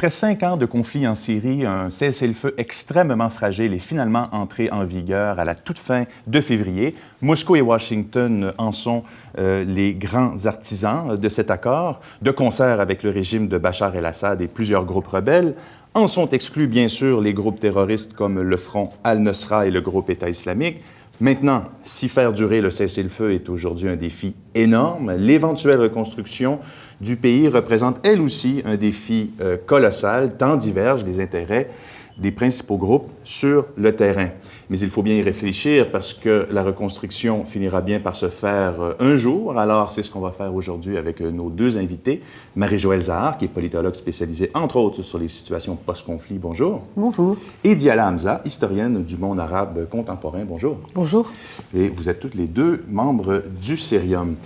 Après 5 ans de conflit en Syrie, un cessez-le-feu extrêmement fragile est finalement entré en vigueur à la toute fin de février. Moscou et Washington en sont les grands artisans de cet accord, de concert avec le régime de Bachar el-Assad et plusieurs groupes rebelles. En sont exclus, bien sûr, les groupes terroristes comme le Front al-Nusra et le groupe État islamique. Maintenant, si faire durer le cessez-le-feu est aujourd'hui un défi énorme, l'éventuelle reconstruction du pays représente elle aussi un défi colossal, tant divergent les intérêts des principaux groupes sur le terrain. Mais il faut bien y réfléchir parce que la reconstruction finira bien par se faire un jour. Alors, c'est ce qu'on va faire aujourd'hui avec nos deux invités. Marie-Joëlle Zahar, qui est politologue spécialisée, entre autres, sur les situations post-conflit. Bonjour. Bonjour. Et Diala Hamza, historienne du monde arabe contemporain. Bonjour. Bonjour. Et vous êtes toutes les deux membres du Cerium.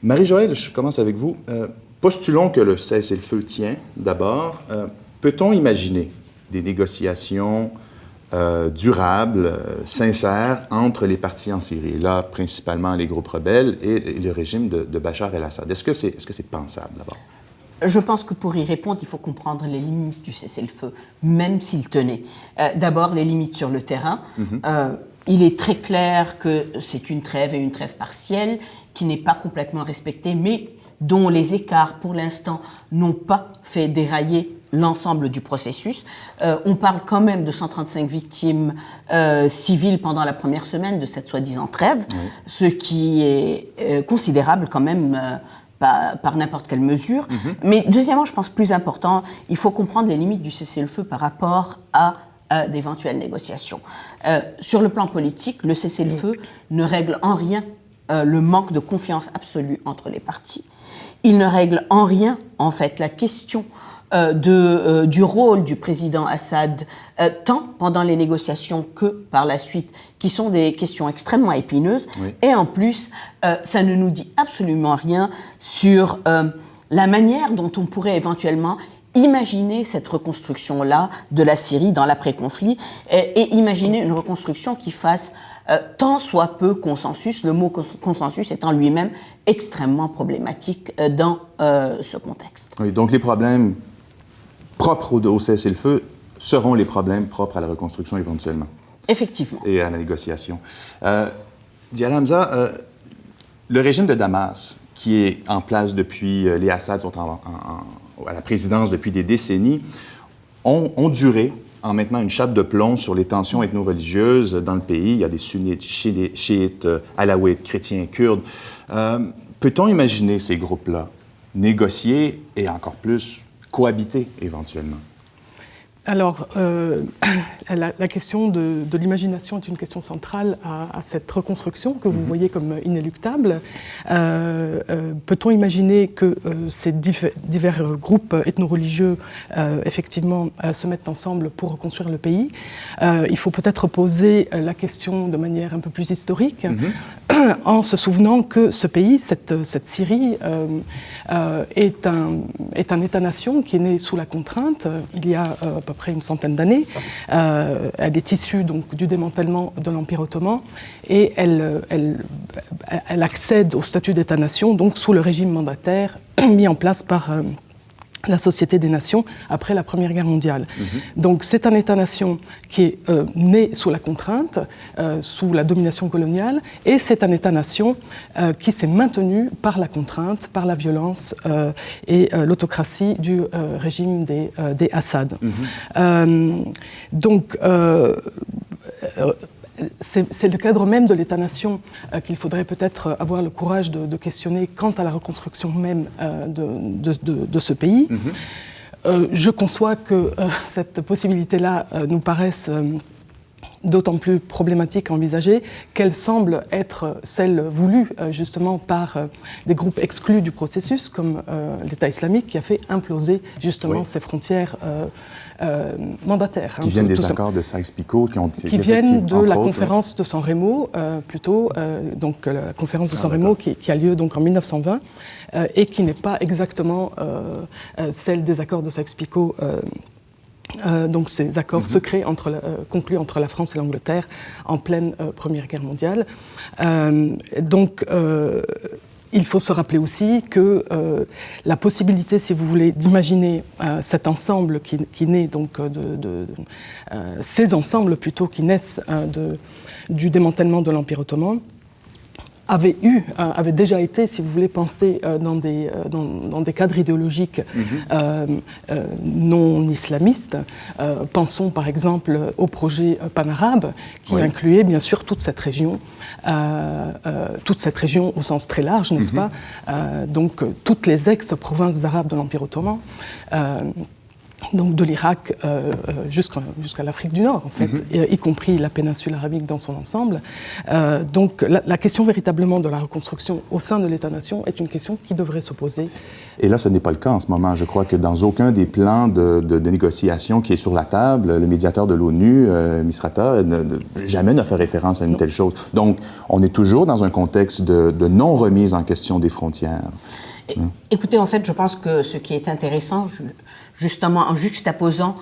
Marie-Joëlle, je commence avec vous. Postulons que le cessez-le-feu tient. D'abord, peut-on imaginer des négociations durables, sincères entre les partis en Syrie, là, principalement les groupes rebelles et le régime de Bachar el-Assad? Est-ce que c'est pensable, d'abord? Je pense que pour y répondre, il faut comprendre les limites du cessez-le-feu, même s'il tenait. D'abord, les limites sur le terrain. Il est très clair que c'est une trêve et une trêve partielle qui n'est pas complètement respectée, mais dont les écarts, pour l'instant, n'ont pas fait dérailler l'ensemble du processus. On parle quand même de 135 victimes civiles pendant la première semaine de cette soi-disant trêve, ce qui est considérable quand même par n'importe quelle mesure. Mais deuxièmement, je pense plus important, il faut comprendre les limites du cessez-le-feu par rapport à d'éventuelles négociations. Sur le plan politique, le cessez-le-feu ne règle en rien le manque de confiance absolue entre les partis. Il ne règle en rien, en fait, la question du rôle du président Assad, tant pendant les négociations que par la suite, qui sont des questions extrêmement épineuses. Et en plus, ça ne nous dit absolument rien sur la manière dont on pourrait éventuellement imaginer cette reconstruction-là de la Syrie dans l'après-conflit et imaginer une reconstruction qui fasse tant soit peu consensus, le mot consensus étant lui-même extrêmement problématique dans ce contexte. Oui, donc les problèmes propres au cessez-le-feu seront les problèmes propres à la reconstruction éventuellement. Effectivement. Et à la négociation. Diala Hamza, le régime de Damas, qui est en place depuis, les Assad sont à la présidence depuis des décennies, ont duré en maintenant une chape de plomb sur les tensions ethno-religieuses dans le pays. Il y a des sunnites, chiites, alaouites, chrétiens, kurdes. Peut-on imaginer ces groupes-là négocier et encore plus cohabiter éventuellement? Alors, la question de l'imagination est une question centrale à cette reconstruction que vous voyez comme inéluctable. Peut-on imaginer que ces divers groupes ethno-religieux, effectivement, se mettent ensemble pour reconstruire le pays? Il faut peut-être poser la question de manière un peu plus historique, en se souvenant que ce pays, cette Syrie, est un État-nation qui est né sous la contrainte il y a à peu près une centaine d'années. Elle est issue donc du démantèlement de l'Empire ottoman et elle accède au statut d'État-nation donc sous le régime mandataire mis en place par la Société des Nations après la Première Guerre mondiale. Donc c'est un État-nation qui est né sous la contrainte, sous la domination coloniale, et c'est un État-nation qui s'est maintenu par la contrainte, par la violence et l'autocratie du régime des Assad. Donc c'est le cadre même de l'État-nation qu'il faudrait peut-être avoir le courage de questionner quant à la reconstruction même de ce pays. Je conçois que cette possibilité-là nous paraisse d'autant plus problématique à envisager qu'elle semble être celle voulue justement par des groupes exclus du processus, comme l'État islamique, qui a fait imploser justement ses frontières mandataires. Qui viennent des accords de Sykes-Picot, qui viennent de la conférence de San Remo, plutôt, donc la conférence de San Remo qui a lieu donc en 1920 et qui n'est pas exactement celle des accords de Sykes-Picot. Donc ces accords secrets conclus entre la France et l'Angleterre en pleine Première Guerre mondiale. Donc il faut se rappeler aussi que la possibilité, si vous voulez, d'imaginer cet ensemble qui naît donc ces ensembles plutôt qui naissent du démantèlement de l'Empire ottoman, avait déjà été, si vous voulez, pensé dans des cadres idéologiques non islamistes. Pensons par exemple au projet panarabe, qui incluait bien sûr toute cette région au sens très large, n'est-ce pas, donc toutes les ex-provinces arabes de l'Empire ottoman. Donc de l'Irak jusqu'à l'Afrique du Nord, en fait, y compris la péninsule arabique dans son ensemble. Donc la question véritablement de la reconstruction au sein de l'État-nation est une question qui devrait se poser. Et là, ce n'est pas le cas en ce moment. Je crois que dans aucun des plans de négociation qui est sur la table, le médiateur de l'ONU, Misrata, jamais n'a fait référence à une telle chose. Donc, on est toujours dans un contexte de non-remise en question des frontières. Écoutez, en fait, je pense que ce qui est intéressant, justement en juxtaposant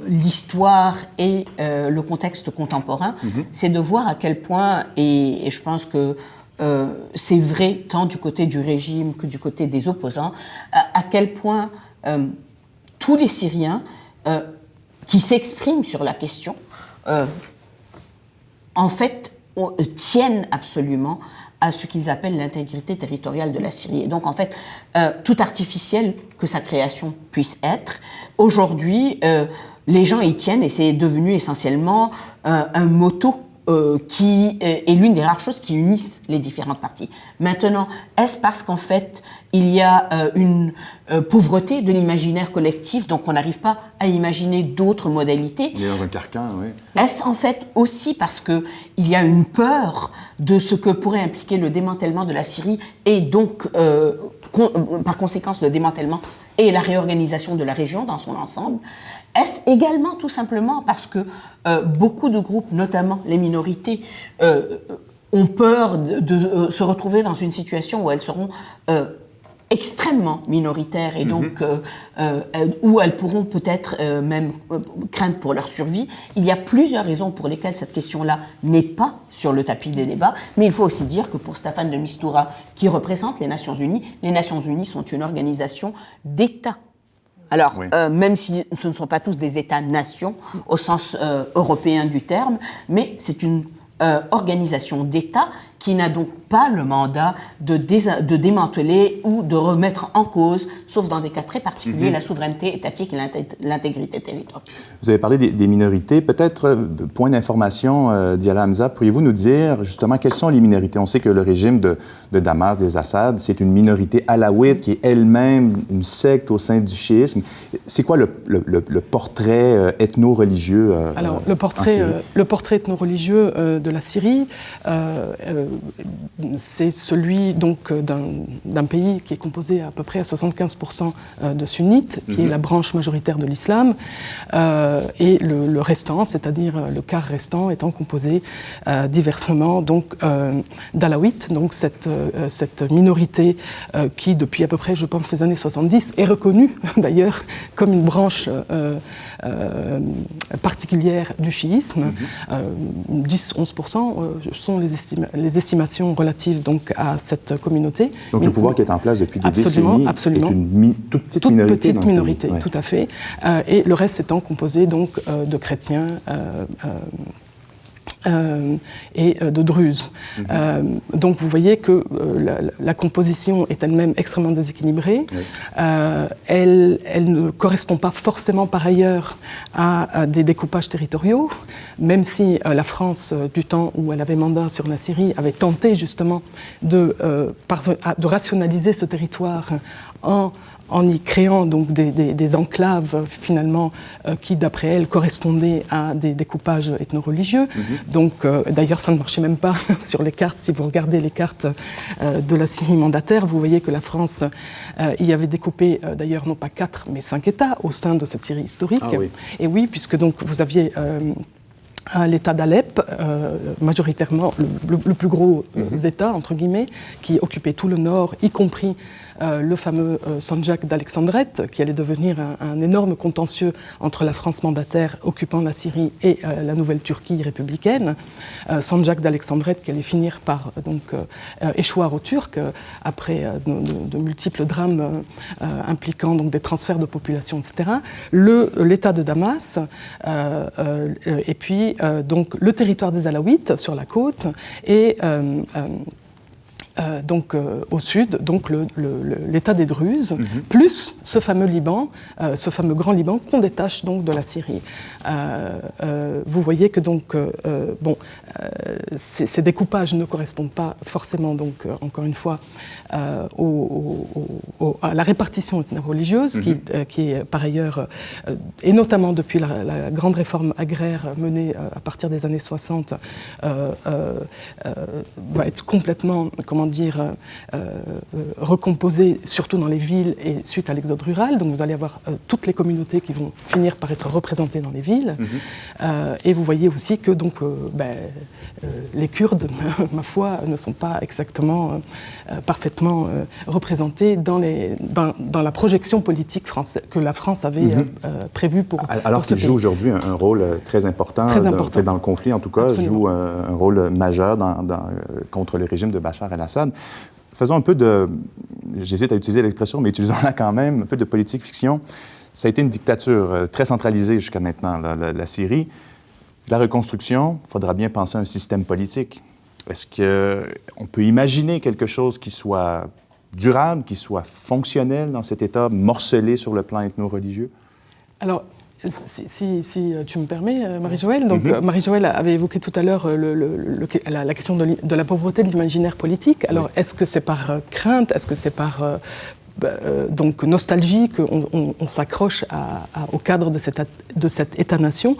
l'histoire et le contexte contemporain, c'est de voir à quel point, et je pense que c'est vrai tant du côté du régime que du côté des opposants, à quel point tous les Syriens qui s'expriment sur la question, en fait, tiennent absolument à ce qu'ils appellent l'intégrité territoriale de la Syrie. Et donc, en fait, tout artificiel que sa création puisse être, aujourd'hui, les gens y tiennent et c'est devenu essentiellement un motto qui est l'une des rares choses qui unissent les différentes parties. Maintenant, est-ce parce qu'en fait, il y a une pauvreté de l'imaginaire collectif, donc on n'arrive pas à imaginer d'autres modalités? Il est dans un carcan, oui. Est-ce en fait aussi parce qu'il y a une peur de ce que pourrait impliquer le démantèlement de la Syrie et donc, par conséquence, le démantèlement et la réorganisation de la région dans son ensemble? Est-ce également tout simplement parce que beaucoup de groupes, notamment les minorités, ont peur de se retrouver dans une situation où elles seront extrêmement minoritaires et donc où elles pourront peut-être même craindre pour leur survie? Il y a plusieurs raisons pour lesquelles cette question-là n'est pas sur le tapis des débats, mais il faut aussi dire que pour Staffan de Mistura, qui représente les Nations Unies sont une organisation d'États. Alors, même si ce ne sont pas tous des États-nations au sens européen du terme, mais c'est une organisation d'États qui n'a donc pas le mandat de démanteler ou de remettre en cause, sauf dans des cas très particuliers, la souveraineté étatique et l'intégrité territoriale. Vous avez parlé des minorités. Peut-être, point d'information, Diala Hamza, pourriez-vous nous dire justement quelles sont les minorités? On sait que le régime de Damas, des Assad, c'est une minorité alaouite qui est elle-même une secte au sein du chiisme. C'est quoi le portrait ethno-religieux Alors, le portrait ethno-religieux de la Syrie, c'est celui donc d'un pays qui est composé à peu près à 75% de sunnites, qui est la branche majoritaire de l'islam, et le restant, c'est-à-dire le quart restant, étant composé diversement donc d'alaouites, donc cette minorité qui depuis à peu près, je pense, les années 70 est reconnue d'ailleurs comme une branche particulière du chiisme. 10-11% sont les estimations relatives donc à cette communauté. Donc le pouvoir qui est en place depuis des décennies est une toute petite minorité. Tout à fait. Et le reste étant composé donc de chrétiens et de druzes. Donc vous voyez que la composition est elle-même extrêmement déséquilibrée. Elle ne correspond pas forcément par ailleurs à des découpages territoriaux, même si la France, du temps où elle avait mandat sur la Syrie, avait tenté justement de rationaliser ce territoire en y créant donc des enclaves finalement qui, d'après elle, correspondaient à des découpages ethno-religieux. Donc, d'ailleurs, ça ne marchait même pas sur les cartes. Si vous regardez les cartes de la Syrie mandataire, vous voyez que la France y avait découpé, d'ailleurs, non pas 4, mais 5 États au sein de cette Syrie historique. Ah, oui. Et oui, puisque donc vous aviez à l'État d'Alep, majoritairement le plus gros État, entre guillemets, qui occupait tout le nord, y compris le fameux Sandjak d'Alexandrette, qui allait devenir un énorme contentieux entre la France mandataire occupant la Syrie et la nouvelle Turquie républicaine. Sandjak d'Alexandrette qui allait finir par échoir aux Turcs après de multiples drames impliquant donc, des transferts de population, etc. L'État de Damas, et puis donc, le territoire des Alaouites sur la côte et au sud, donc l'État des Druzes, plus ce fameux Liban, ce fameux grand Liban qu'on détache donc de la Syrie. Vous voyez que donc, ces découpages ne correspondent pas forcément, donc, encore une fois, à la répartition religieuse, qui est par ailleurs, et notamment depuis la grande réforme agraire menée à partir des années 60, va être complètement, recomposée, surtout dans les villes et suite à l'exode rural. Donc vous allez avoir toutes les communautés qui vont finir par être représentées dans les villes. Et vous voyez aussi que donc, les Kurdes, ma foi, ne sont pas exactement parfaitement représentés dans la projection politique que la France avait prévue pour alors qu'ils jouent aujourd'hui un rôle très important, dans le conflit en tout cas, joue un rôle majeur contre le régime de Bachar el-Assad. Faisons un peu j'hésite à utiliser l'expression, mais utilisons-la quand même, un peu de politique fiction. Ça a été une dictature très centralisée jusqu'à maintenant, la Syrie. La reconstruction, il faudra bien penser à un système politique. Est-ce qu'on peut imaginer quelque chose qui soit durable, qui soit fonctionnel dans cet État morcelé sur le plan ethno-religieux? Alors, si tu me permets, Marie-Joëlle, donc Marie-Joëlle avait évoqué tout à l'heure la question de la pauvreté de l'imaginaire politique. Alors, est-ce que c'est par crainte, est-ce que c'est par donc nostalgie qu'on s'accroche au cadre de cet État-nation?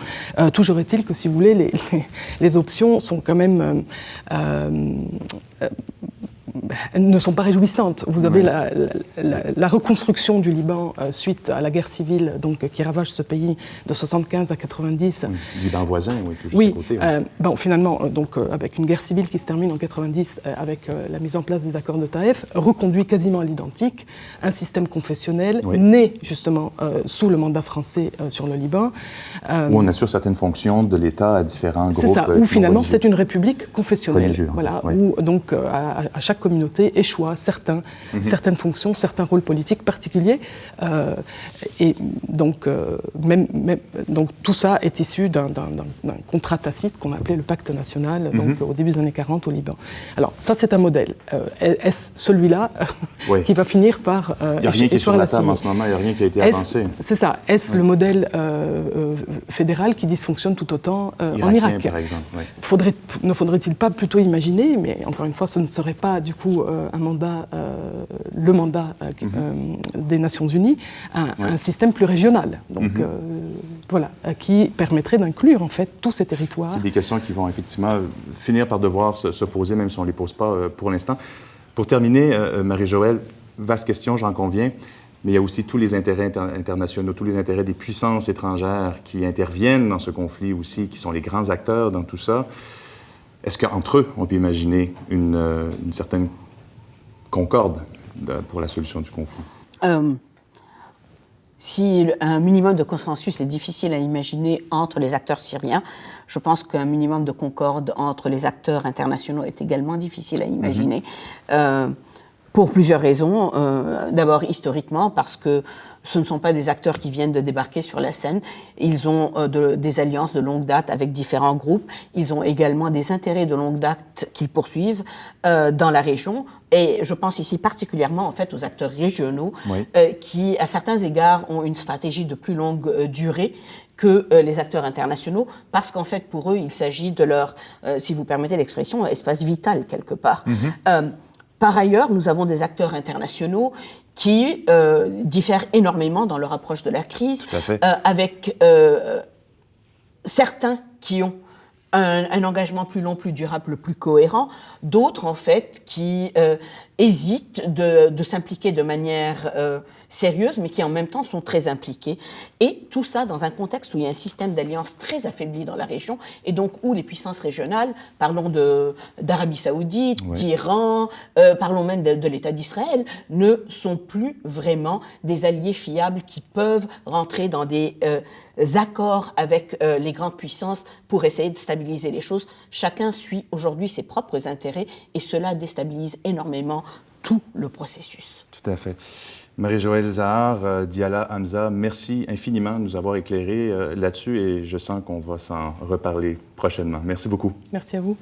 Toujours est-il que, si vous voulez, les options sont quand même ne sont pas réjouissantes. Vous avez la reconstruction du Liban suite à la guerre civile donc, qui ravage ce pays de 75 à 90. Liban voisin, oui, tout juste oui, à côté. Finalement, avec une guerre civile qui se termine en 90 avec la mise en place des accords de Taïf, reconduit quasiment à l'identique un système confessionnel né justement sous le mandat français sur le Liban. Où on assure certaines fonctions de l'État à différents groupes. C'est ça, où finalement c'est une république confessionnelle. Religieux, voilà, où donc à chaque communauté échoit certaines fonctions, certains rôles politiques particuliers. Et donc, donc tout ça est issu d'un contrat tacite qu'on appelait le pacte national, donc au début des années 40 au Liban. Alors ça c'est un modèle. Est-ce celui-là qui va finir par il n'y a rien qui est sur la table en ce moment, il n'y a rien qui a été avancé. C'est ça. Est-ce le modèle fédéral qui dysfonctionne tout autant en Irak, par exemple, ne faudrait-il pas plutôt imaginer, mais encore une fois ce ne serait pas du coup le mandat des Nations Unies, un système plus régional, donc voilà, qui permettrait d'inclure en fait tous ces territoires. C'est des questions qui vont effectivement finir par devoir se poser, même si on ne les pose pas pour l'instant. Pour terminer, Marie-Joëlle, vaste question, j'en conviens, mais il y a aussi tous les intérêts internationaux, tous les intérêts des puissances étrangères qui interviennent dans ce conflit aussi, qui sont les grands acteurs dans tout ça. Est-ce qu'entre eux, on peut imaginer une certaine concorde pour la solution du conflit? Si un minimum de consensus est difficile à imaginer entre les acteurs syriens, je pense qu'un minimum de concorde entre les acteurs internationaux est également difficile à imaginer. Pour plusieurs raisons. D'abord, historiquement, parce que ce ne sont pas des acteurs qui viennent de débarquer sur la scène. Ils ont des alliances de longue date avec différents groupes. Ils ont également des intérêts de longue date qu'ils poursuivent dans la région. Et je pense ici particulièrement en fait aux acteurs régionaux qui, à certains égards, ont une stratégie de plus longue durée que les acteurs internationaux, parce qu'en fait, pour eux, il s'agit de leur, si vous permettez l'expression, espace vital quelque part. Par ailleurs, nous avons des acteurs internationaux qui diffèrent énormément dans leur approche de la crise, avec certains qui ont un engagement plus long, plus durable, plus cohérent. D'autres, en fait, qui hésitent de s'impliquer de manière sérieuse, mais qui en même temps sont très impliqués. Et tout ça dans un contexte où il y a un système d'alliance très affaibli dans la région, et donc où les puissances régionales, parlons d'Arabie Saoudite, d'Iran, parlons même de l'État d'Israël, ne sont plus vraiment des alliés fiables qui peuvent rentrer dans des accords avec les grandes puissances pour essayer de stabiliser les choses. Chacun suit aujourd'hui ses propres intérêts et cela déstabilise énormément tout le processus. Tout à fait. Marie-Joëlle Zahar, Diala Hamza, merci infiniment de nous avoir éclairés là-dessus et je sens qu'on va s'en reparler prochainement. Merci beaucoup. Merci à vous.